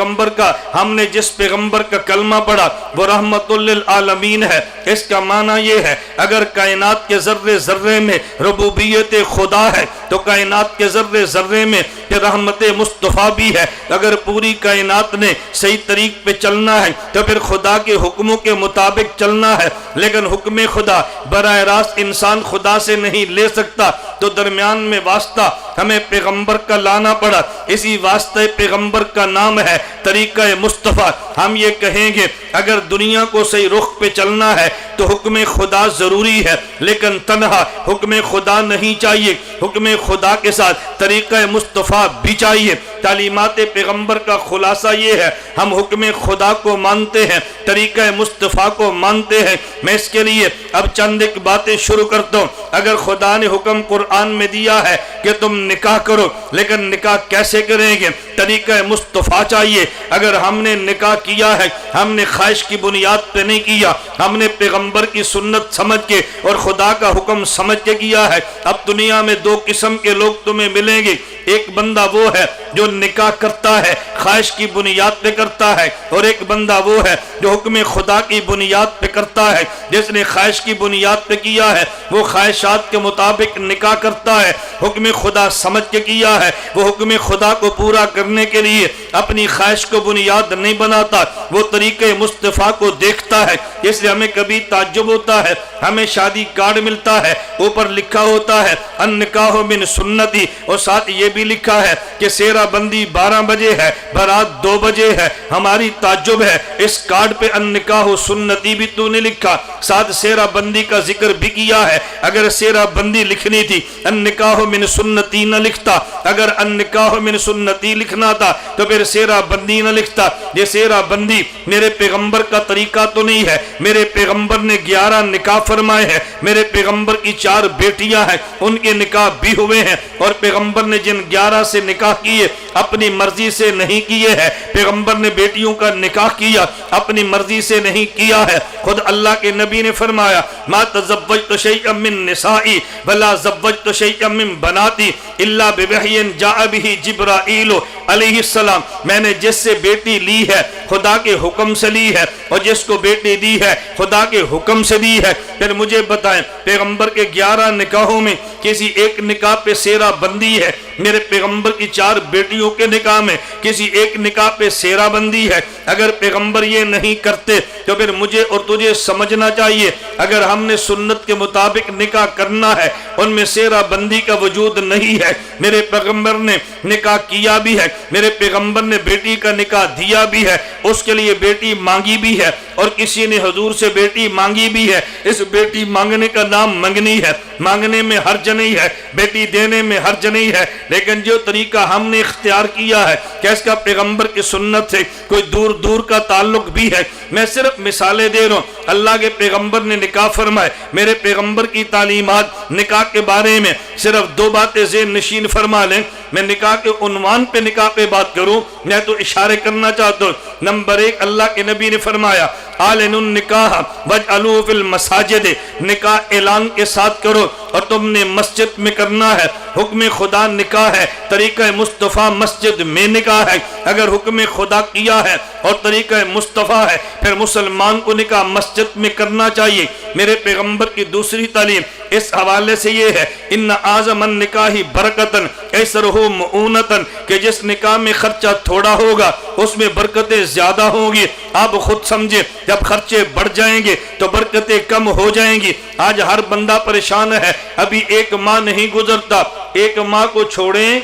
پیغمبر کا ہم نے جس پیغمبر کا کلمہ پڑھا وہ رحمت للعالمین ہے۔ اس کا معنی یہ ہے اگر کائنات کے ذرے ذرے میں ربوبیت خدا ہے تو کائنات کے ذرے ذرے میں رحمت مصطفیٰ بھی ہے۔ اگر پوری کائنات نے صحیح طریق پہ چلنا ہے تو پھر خدا کے حکموں کے مطابق چلنا ہے، لیکن حکم خدا براہ راست انسان خدا سے نہیں لے سکتا، تو درمیان میں واسطہ ہمیں پیغمبر کا لانا پڑا۔ اسی واسطہ پیغمبر کا نام ہے طریقہ مصطفیٰ۔ ہم یہ کہیں گے اگر دنیا کو صحیح رخ پہ چلنا ہے تو حکم خدا ضروری ہے، لیکن تنہا حکم خدا نہیں چاہیے، حکم خدا کے ساتھ طریقہ مصطفیٰ بھی چاہیے۔ تعلیمات پیغمبر کا خلاصہ یہ ہے ہم حکم خدا کو مانتے ہیں، طریقہ مصطفیٰ کو مانتے ہیں۔ میں اس کے لیے اب چند ایک باتیں شروع کرتا ہوں۔ اگر خدا نے حکم قرآن میں دیا ہے کہ تم نکاح کرو، لیکن نکاح کیسے کریں گے؟ طریقہ مصطفیٰ چاہیے۔ اگر ہم نے نکاح کیا ہے ہم نے خواہش کی بنیاد پہ نہیں کیا، ہم نے پیغمبر کی سنت سمجھ کے اور خدا کا حکم سمجھ کے کیا ہے۔ اب دنیا میں دو قسم کے لوگ تمہیں ملیں گے، ایک بندہ وہ ہے جو نکاح کرتا ہے خواہش کی بنیاد پہ کرتا ہے، اور ایک بندہ وہ ہے جو حکم خدا کی بنیاد پہ کرتا ہے۔ جس نے خواہش کی بنیاد پہ کیا ہے وہ خواہشات کے مطابق نکاح کرتا ہے، حکم خدا سمجھ کے کیا ہے وہ حکم خدا کو پورا کرنے کے لیے اپنی خواہش کو بنیاد نہیں بناتا، وہ طریقہ مصطفیٰ کو دیکھتا ہے۔ اس لیے ہمیں کبھی تعجب ہوتا ہے، ہمیں شادی کارڈ ملتا ہے اوپر لکھا ہوتا ہے النکاح من سنتی، اور ساتھ یہ بھی لکھا ہے کہ سیرہ بندی 12 بجے ہے، برات 2 بجے ہے۔ ہماری تعجب ہے اس کارڈ پہ النکاح سنتی بھی تو نے لکھا، ساتھ سیرہ بندی کا ذکر بھی کیا ہے۔ اگر سیرہ بندی لکھنی تھی النکاح من سنتی نہ لکھتا، اگر النکاح من سنتی لکھنا تھا تو پھر سیرہ بندی نہ لکھتا۔ یہ سیرہ بندی میرے پیغمبر کا طریقہ تو نہیں ہے، میرے پیغمبر نے 11 نکاح فرمائے ہیں، میرے پیغمبر کی 4 بیٹیاں ہیں، ان کے نکاح بھی ہوئے ہیں، اور پیغمبر نے جن 11 سے نکاح کیے اپنی مرضی سے نہیں کیے ہیں۔ پیغمبر نے بیٹیوں کا نکاح کیا اپنی مرضی سے نہیں کیا ہے۔ خود اللہ کے نبی نے فرمایا ما تزوجت شیئا من نسائی ولا زوجت شیئا من بناتی الا بوحی جاء به جبرائیل علیہ السلام، میں نے جس سے بیٹی لی ہے خدا کے حکم سے لی ہے، اور جس کو بیٹی دی ہے خدا کے حکم سے دی ہے۔ پھر مجھے بتائیں پیغمبر کے 11 نکاحوں میں کسی ایک نکاح پہ سیرہ بندی ہے؟ میرے پیغمبر کی 4 بیٹیوں کے نکاح میں کسی ایک نکاح پہ سیرہ بندی ہے؟ اگر پیغمبر یہ نہیں کرتے تو پھر مجھے اور تجھے سمجھنا چاہیے اگر ہم نے سنت کے مطابق نکاح کرنا ہے ان میں سیرہ بندی کا وجود نہیں ہے۔ میرے پیغمبر نے نکاح کیا بھی ہے، میرے پیغمبر نے بیٹی کا نکاح دیا بھی ہے، اس کے لیے بیٹی مانگی بھی ہے، اور کسی نے حضور سے بیٹی مانگی بھی ہے۔ اس بیٹی مانگنے کا نام منگنی ہے، مانگنے میں حرج نہیں ہے، بیٹی دینے میں حرج نہیں ہے، لیکن جو طریقہ ہم نے اختیار کیا ہے کہ اس کا پیغمبر کی سنت سے کوئی دور دور کا تعلق بھی ہے۔ میں صرف مثالیں دے رہا ہوں۔ اللہ کے پیغمبر نے نکاح فرمائے، میرے پیغمبر کی تعلیمات نکاح کے بارے میں صرف 2 باتیں ذہن نشین فرما لیں۔ میں نکاح کے عنوان پہ نکاح پہ بات کروں، میں تو اشارے کرنا چاہتا ہوں۔ نمبر 1 اللہ کے نبی نے فرمایا اعلنوا النکاح واجعلوا فی المساجد، نکاح اعلان کے ساتھ کرو اور تم نے مسجد میں کرنا ہے۔ حکم خدا نکاح ہے، طریقہ مصطفیٰ مسجد میں نکاح ہے۔ اگر حکم خدا کیا ہے اور طریقہ مصطفیٰ ہے پھر مسلمان کو نکاح مسجد میں کرنا چاہیے۔ میرے پیغمبر کی دوسری تعلیم اس حوالے سے یہ ہے ان اعظم النکاح برکتن ایسرہ معونتن، کہ جس نکاح میں خرچہ تھوڑا ہوگا اس میں برکتیں زیادہ ہوں گی۔ آپ خود سمجھے جب خرچے بڑھ جائیں گے تو برکتیں کم ہو جائیں گی۔ آج ہر بندہ پریشان ہے، ابھی 1 ماہ نہیں گزرتا، 1 ماہ کو چھوڑیں،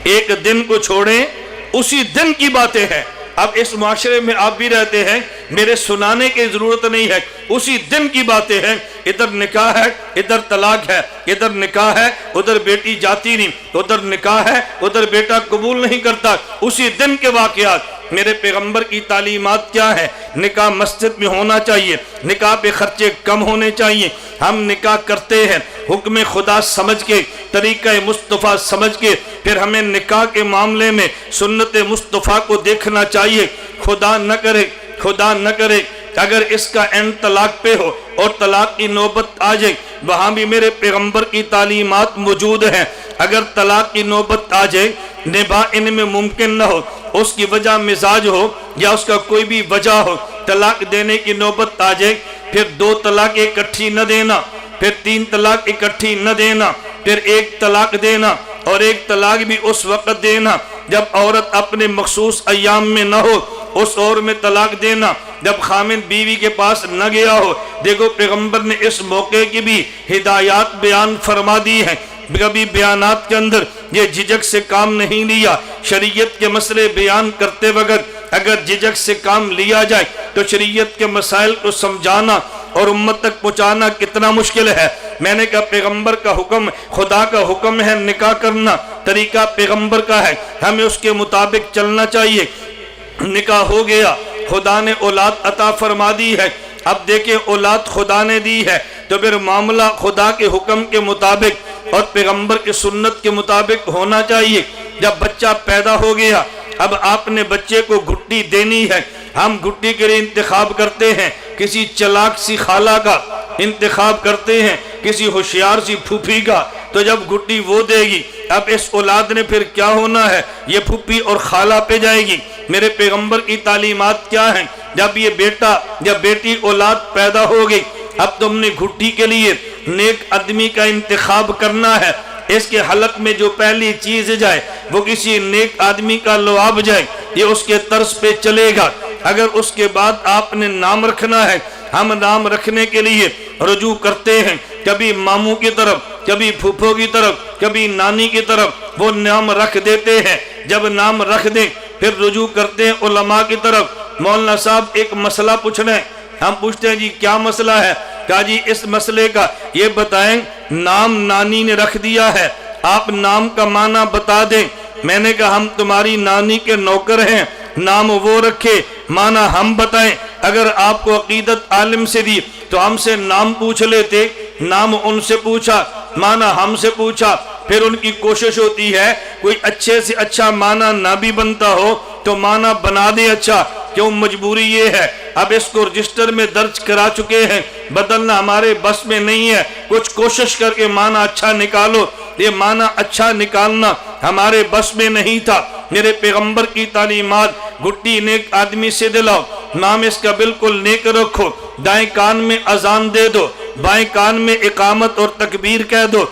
1 دن کو چھوڑیں، اسی دن کی باتیں ہیں۔ اب اس معاشرے میں آپ بھی رہتے ہیں، میرے سنانے کی ضرورت نہیں ہے، اسی دن کی باتیں ہیں۔ ادھر نکاح ہے، ادھر طلاق ہے، ادھر نکاح ہے، ادھر بیٹی جاتی نہیں، ادھر نکاح ہے، ادھر بیٹا قبول نہیں کرتا، اسی دن کے واقعات۔ میرے پیغمبر کی تعلیمات کیا ہے؟ نکاح مسجد میں ہونا چاہیے، نکاح پہ خرچے کم ہونے چاہیے۔ ہم نکاح کرتے ہیں حکم خدا سمجھ کے، طریقہ مصطفیٰ سمجھ کے، پھر ہمیں نکاح کے معاملے میں سنت مصطفیٰ کو دیکھنا چاہیے۔ خدا نہ کرے اگر اس کا اینڈ طلاق پہ ہو اور طلاق کی نوبت آ جائے، وہاں بھی میرے پیغمبر کی تعلیمات موجود ہیں۔ اگر طلاق کی نوبت آ جائے، نباہ ان میں ممکن نہ ہو، اس کی وجہ مزاج ہو یا اس کا کوئی بھی وجہ ہو، طلاق دینے کی نوبت آ جائے، پھر 2 طلاق اکٹھی نہ دینا، پھر 3 طلاق اکٹھی نہ دینا، پھر 1 طلاق دینا، اور 1 طلاق بھی اس وقت دینا جب عورت اپنے مخصوص ایام میں نہ ہو، اس اور میں طلاق دینا جب خامن بیوی کے پاس نہ گیا ہو۔ دیکھو پیغمبر نے اس موقع کی بھی ہدایات بیان فرما دی ہیں، کبھی بیانات کے اندر یہ جھجک سے کام نہیں لیا۔ شریعت کے مسئلے بیان کرتے وقت اگر جھجک سے کام لیا جائے تو شریعت کے مسائل کو سمجھانا اور امت تک پہنچانا کتنا مشکل ہے۔ میں نے کہا پیغمبر کا حکم، خدا کا حکم ہے نکاح کرنا، طریقہ پیغمبر کا ہے، ہمیں اس کے مطابق چلنا چاہیے۔ نکاح ہو گیا، خدا نے اولاد عطا فرما دی ہے، اب دیکھیں اولاد خدا نے دی ہے تو پھر معاملہ خدا کے حکم کے مطابق اور پیغمبر کی سنت کے مطابق ہونا چاہیے۔ جب بچہ پیدا ہو گیا، اب آپ نے بچے کو گھٹی دینی ہے، ہم گھٹی کے لیے انتخاب کرتے ہیں کسی چلاک سی خالہ کا، انتخاب کرتے ہیں کسی ہوشیار سی پھوپھی کا، تو جب گھٹی وہ دے گی، اب اس اولاد نے پھر کیا ہونا ہے، یہ پھوپھی اور خالہ پہ جائے گی۔ میرے پیغمبر کی تعلیمات کیا ہیں؟ جب یہ بیٹا یا بیٹی اولاد پیدا ہو گئی، اب تم نے گھٹی کے لیے نیک آدمی کا انتخاب کرنا ہے۔ اس کے حلق میں جو پہلی چیز جائے وہ کسی نیک آدمی کا لعاب جائے، یہ اس کے طرز پہ چلے گا۔ اگر اس کے بعد آپ نے نام رکھنا ہے، ہم نام رکھنے کے لیے رجوع کرتے ہیں، کبھی ماموں کی طرف، کبھی پھوپھو کی طرف، کبھی نانی کی طرف، وہ نام رکھ دیتے ہیں۔ جب نام رکھ دیں پھر رجوع کرتے ہیں علماء کی طرف، مولانا صاحب ایک مسئلہ پوچھ رہے ہیں، ہم پوچھتے ہیں جی کیا مسئلہ ہے؟ کہا جی اس مسئلے کا یہ بتائیں، نام نانی نے رکھ دیا ہے، آپ نام کا معنی بتا دیں۔ میں نے کہا ہم تمہاری نانی کے نوکر ہیں، نام وہ رکھے، معنی ہم بتائیں۔ اگر آپ کو عقیدت عالم سے دی تو ہم سے نام پوچھ لیتے، نام ان سے پوچھا، معنی ہم سے پوچھا، پھر ان کی کوشش ہوتی ہے کوئی اچھے سے اچھا معنی نہ بھی بنتا ہو تو معنی بنا دے اچھا، کیوں مجبوری یہ ہے، اب اس کو رجسٹر میں درج کرا چکے ہیں، بدلنا ہمارے بس میں نہیں ہے، کچھ کوشش کر کے معنی اچھا نکالو۔ یہ معنی اچھا نکالنا ہمارے بس میں نہیں تھا۔ میرے پیغمبر کی تعلیمات، گھٹی نیک آدمی سے دلاؤ، نام اس کا بالکل نیک رکھو، دائیں کان میں اذان دے دو، بائیں کان میں اقامت اور تکبیر کہہ دو،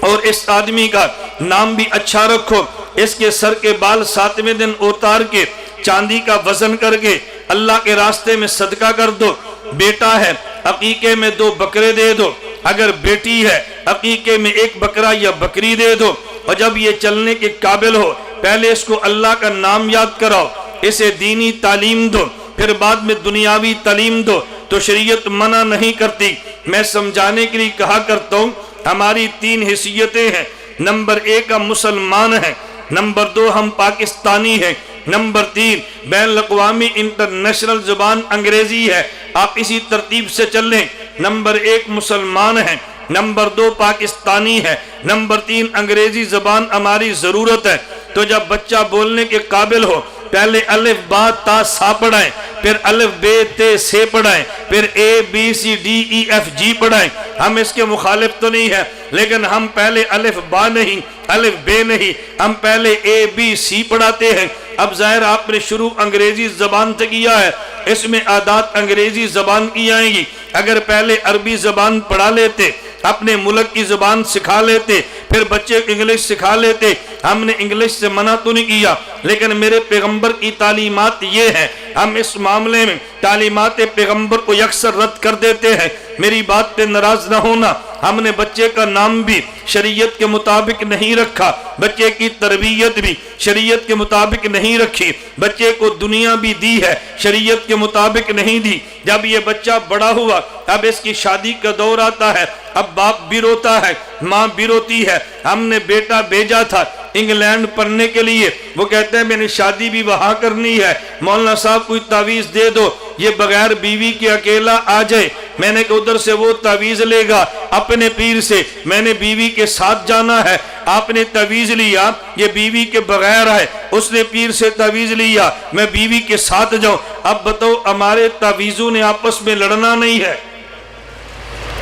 اور اس آدمی کا نام بھی اچھا رکھو۔ اس کے سر کے بال 7ویں دن اتار کے چاندی کا وزن کر کے اللہ کے راستے میں صدقہ کر دو۔ بیٹا ہے عقیقے میں 2 بکرے دے دو، اگر بیٹی ہے عقیقے میں 1 بکرا یا بکری دے دو، اور جب یہ چلنے کے قابل ہو پہلے اس کو اللہ کا نام یاد کراؤ، اسے دینی تعلیم دو، پھر بعد میں دنیاوی تعلیم دو۔ تو شریعت منع نہیں کرتی، میں سمجھانے کے لیے کہا کرتا ہوں ہماری 3 حیثیتیں ہیں۔ نمبر 1 ہم مسلمان ہیں، نمبر 2 ہم پاکستانی ہیں، نمبر 3 بین الاقوامی انٹرنیشنل زبان انگریزی ہے، آپ اسی ترتیب سے چل لیں۔ نمبر 1 مسلمان ہیں، نمبر 2 پاکستانی ہے، نمبر 3 انگریزی زبان ہماری ضرورت ہے۔ تو جب بچہ بولنے کے قابل ہو پہلے الف با تا سا پڑھائیں، پھر الف بے تے سے پڑھائیں، پھر A B C D E F G پڑھائیں۔ ہم اس کے مخالف تو نہیں ہے، لیکن ہم پہلے الف با نہیں، الف بے نہیں، ہم پہلے اے بی سی پڑھاتے ہیں۔ اب ظاہر آپ نے شروع انگریزی زبان سے کیا ہے، اس میں عادات انگریزی زبان کی آئیں گی۔ اگر پہلے عربی زبان پڑھا لیتے، اپنے ملک کی زبان سکھا لیتے، پھر بچے کو انگلش سکھا لیتے، ہم نے انگلش سے منع تو نہیں کیا، لیکن میرے پیغمبر کی تعلیمات یہ ہے، ہم اس معاملے میں تعلیمات پیغمبر کو یکسر رد کر دیتے ہیں۔ میری بات پہ ناراض نہ ہونا، ہم نے بچے کا نام بھی شریعت کے مطابق نہیں رکھا، بچے کی تربیت بھی شریعت کے مطابق نہیں رکھی، بچے کو دنیا بھی دی ہے، شریعت کے مطابق نہیں دی۔ جب یہ بچہ بڑا ہوا، اب اس کی شادی کا دور آتا ہے، اب باپ بھی روتا ہے، ماں بھی روتی ہے۔ ہم نے بیٹا بھیجا تھا انگلینڈ پڑھنے کے لیے، وہ کہتے ہیں میں نے شادی بھی وہاں کرنی ہے، مولانا صاحب کوئی تعویذ دے دو، یہ بغیر بیوی کے اکیلا آ جائے۔ میں نے کہا ادھر سے وہ تعویذ لے گا اپنے پیر سے، میں نے بیوی کے ساتھ جانا ہے۔ آپ نے تعویذ لیا یہ بیوی کے بغیر ہے، اس نے پیر سے تعویذ لیا میں بیوی کے ساتھ جاؤں۔ اب بتاؤ ہمارے تعویذوں نے آپس میں لڑنا نہیں ہے،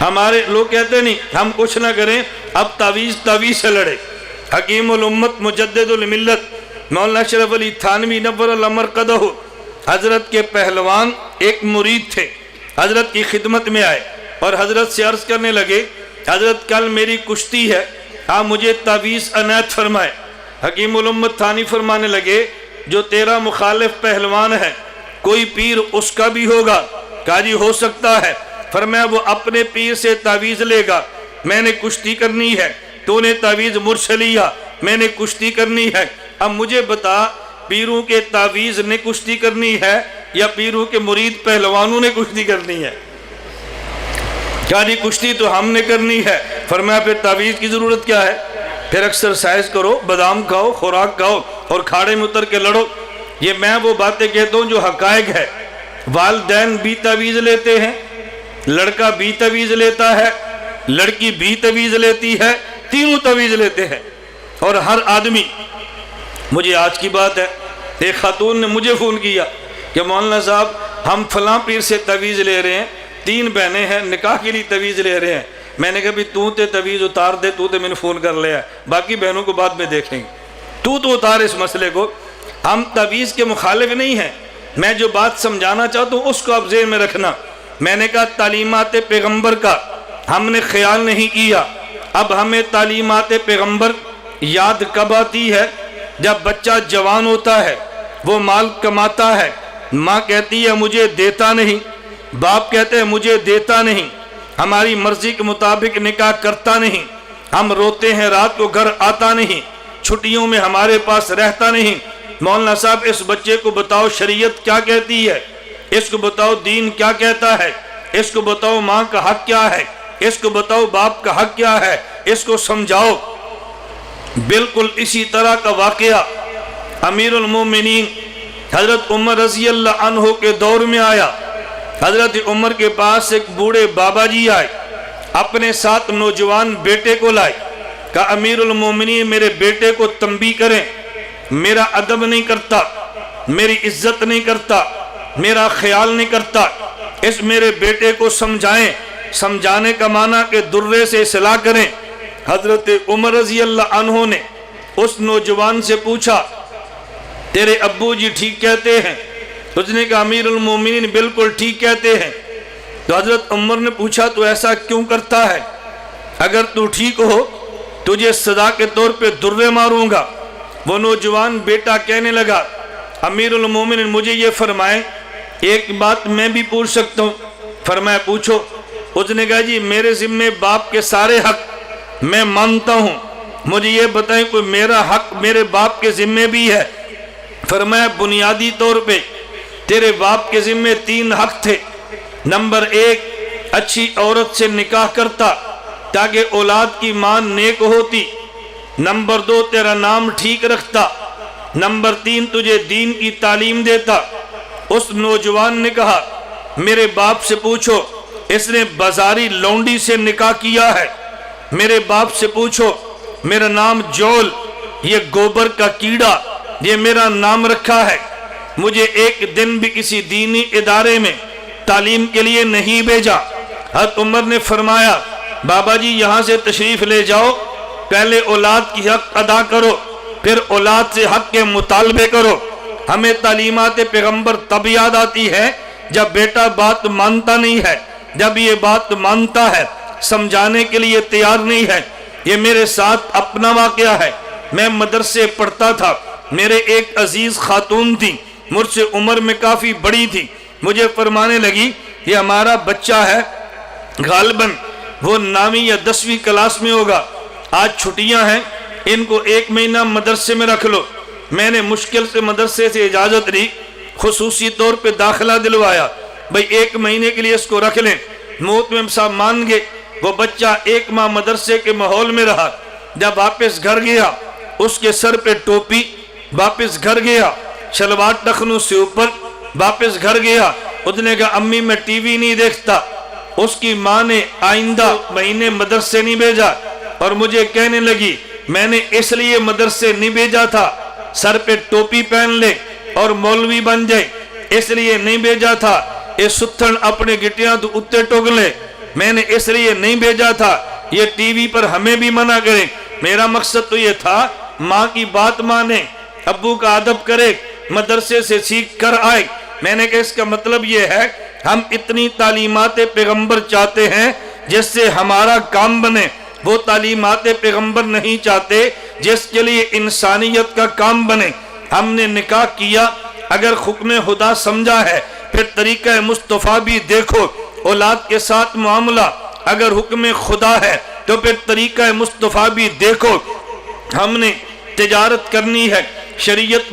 ہمارے لوگ کہتے نہیں ہم کچھ نہ کریں، اب تعویذ سے لڑے۔ حکیم الامت مجدد الملت مولانا اشرف علی تھانوی نور اللہ مرقدہ حضرت کے پہلوان ایک مرید تھے، حضرت کی خدمت میں آئے اور حضرت سے عرض کرنے لگے حضرت کل میری کشتی ہے، آپ مجھے تعویذ عنایت فرمائے۔ حکیم الامت تھانوی فرمانے لگے جو تیرا مخالف پہلوان ہے کوئی پیر اس کا بھی ہوگا؟ کہا جی ہو سکتا ہے۔ فرمایا وہ اپنے پیر سے تعویذ لے گا، میں نے کشتی کرنی ہے، تو نے تعویذ مجھ سے لیا، میں نے کشتی کرنی ہے۔ اب مجھے بتا پیروں کے تعویذ نے کشتی کرنی ہے یا پیروں کے مرید پہلوانوں نے کشتی کرنی ہے؟ کہا جی کشتی تو ہم نے کرنی ہے۔ فرمایا پھر تعویذ کی ضرورت کیا ہے؟ پھر ایکسرسائز کرو، بادام کھاؤ، خوراک کھاؤ اور کھاڑے میں اتر کے لڑو۔ یہ میں وہ باتیں کہتا ہوں جو حقائق ہے۔ والدین بھی تعویذ لیتے ہیں، لڑکا بھی تعویذ لیتا ہے، لڑکی بھی تعویذ لیتی ہے، تینوں تعویذ لیتے ہیں۔ اور ہر آدمی، مجھے آج کی بات ہے ایک خاتون نے مجھے فون کیا کہ مولانا صاحب ہم فلاں پیر سے تعویذ لے رہے ہیں، 3 بہنیں ہیں نکاح کے لیے تعویذ لے رہے ہیں۔ میں نے کہا بھی تو تے تعویذ اتار دے، تو تے میں نے فون کر لیا ہے، باقی بہنوں کو بعد میں دیکھیں گے، تو اتار اس مسئلے کو۔ ہم تعویذ کے مخالف نہیں ہیں، میں جو بات سمجھانا چاہتا ہوں اس کو آپ ذہن میں رکھنا۔ میں نے کہا تعلیمات پیغمبر کا ہم نے خیال نہیں کیا، اب ہمیں تعلیمات پیغمبر یاد کب آتی ہے؟ جب بچہ جوان ہوتا ہے، وہ مال کماتا ہے، ماں کہتی ہے مجھے دیتا نہیں، باپ کہتے ہیں مجھے دیتا نہیں، ہماری مرضی کے مطابق نکاح کرتا نہیں، ہم روتے ہیں رات کو گھر آتا نہیں، چھٹیوں میں ہمارے پاس رہتا نہیں۔ مولانا صاحب اس بچے کو بتاؤ شریعت کیا کہتی ہے، اس کو بتاؤ دین کیا کہتا ہے، اس کو بتاؤ ماں کا حق کیا ہے، اس کو بتاؤ باپ کا حق کیا ہے، اس کو سمجھاؤ۔ بالکل اسی طرح کا واقعہ امیر المومنین حضرت عمر رضی اللہ عنہ کے دور میں آیا۔ حضرت عمر کے پاس ایک بوڑھے بابا جی آئے، اپنے ساتھ نوجوان بیٹے کو لائے، کہا امیر المومنین میرے بیٹے کو تنبیہ کریں، میرا ادب نہیں کرتا، میری عزت نہیں کرتا، میرا خیال نہیں کرتا، اس میرے بیٹے کو سمجھائیں۔ سمجھانے کا معنی کہ درے سے اصلاح کریں۔ حضرت عمر رضی اللہ عنہ نے اس نوجوان سے پوچھا تیرے ابو جی ٹھیک کہتے ہیں؟ اس نے کہا امیر المومنین بالکل ٹھیک کہتے ہیں۔ تو حضرت عمر نے پوچھا تو ایسا کیوں کرتا ہے؟ اگر تو ٹھیک ہو تجھے سزا کے طور پہ درے ماروں گا۔ وہ نوجوان بیٹا کہنے لگا امیر المومنین مجھے یہ فرمائیں ایک بات میں بھی پوچھ سکتا ہوں؟ فرمایا پوچھو۔ اس نے کہا جی میرے ذمے باپ کے سارے حق میں مانتا ہوں، مجھے یہ بتائیں کوئی میرا حق میرے باپ کے ذمے بھی ہے؟ فرمایا بنیادی طور پہ تیرے باپ کے ذمے 3 حق تھے۔ نمبر 1 اچھی عورت سے نکاح کرتا تاکہ اولاد کی ماں نیک ہوتی۔ نمبر 2 تیرا نام ٹھیک رکھتا۔ نمبر 3 تجھے دین کی تعلیم دیتا۔ اس نوجوان نے کہا میرے باپ سے پوچھو اس نے بازاری لونڈی سے نکاح کیا ہے، میرے باپ سے پوچھو میرا نام جول، یہ گوبر کا کیڑا یہ میرا نام رکھا ہے، مجھے ایک دن بھی کسی دینی ادارے میں تعلیم کے لیے نہیں بھیجا۔ حضرت عمر نے فرمایا بابا جی یہاں سے تشریف لے جاؤ، پہلے اولاد کی حق ادا کرو پھر اولاد سے حق کے مطالبے کرو۔ ہمیں تعلیمات پیغمبر تب یاد آتی ہے جب بیٹا بات مانتا نہیں ہے، جب یہ بات مانتا ہے سمجھانے کے لیے تیار نہیں ہے۔ یہ میرے ساتھ اپنا واقعہ ہے، میں مدرسے پڑھتا تھا، میرے ایک عزیز خاتون تھی مجھ سے عمر میں کافی بڑی تھی، مجھے فرمانے لگی یہ ہمارا بچہ ہے غالباً وہ 9ویں یا 10ویں کلاس میں ہوگا، آج چھٹیاں ہیں ان کو 1 مہینہ مدرسے میں رکھ لو۔ میں نے مشکل سے مدرسے سے اجازت لی، خصوصی طور پہ داخلہ دلوایا، بھئی 1 مہینے کے لیے اس کو رکھ لیں۔ موت میں صاحب مان گئے، وہ بچہ 1 ماہ مدرسے کے ماحول میں رہا، جب واپس گھر گیا اس کے سر پہ ٹوپی، واپس گھر گیا شلوار ٹخنوں سے اوپر، واپس گھر گیا اس نے کہا امی میں ٹی وی نہیں دیکھتا۔ اس کی ماں نے آئندہ مہینے مدرسے نہیں بھیجا اور مجھے کہنے لگی میں نے اس لیے مدرسے نہیں بھیجا تھا سر پہ ٹوپی پہن لے اور مولوی بن جائے، اس لیے نہیں بھیجا تھا یہ ستھن اپنے گٹیاں تو اتے ٹوگ لے، میں نے اس لیے نہیں بھیجا تھا یہ ٹی وی پر ہمیں بھی منع کرے۔ میرا مقصد تو یہ تھا ماں کی بات مانے، ابو کا ادب کرے، مدرسے سے سیکھ کر آئے۔ میں نے کہا اس کا مطلب یہ ہے ہم اتنی تعلیمات پیغمبر چاہتے ہیں جس سے ہمارا کام بنے، وہ تعلیمات پیغمبر نہیں چاہتے جس کے لیے انسانیت کا کام بنے۔ ہم نے نکاح کیا، اگر حکم خدا سمجھا ہے پھر طریقہ مصطفیٰ بھی دیکھو، اولاد کے ساتھ معاملہ اگر حکم خدا ہے تو پھر طریقہ مصطفیٰ بھی دیکھو۔ ہم نے تجارت کرنی ہے، شریعت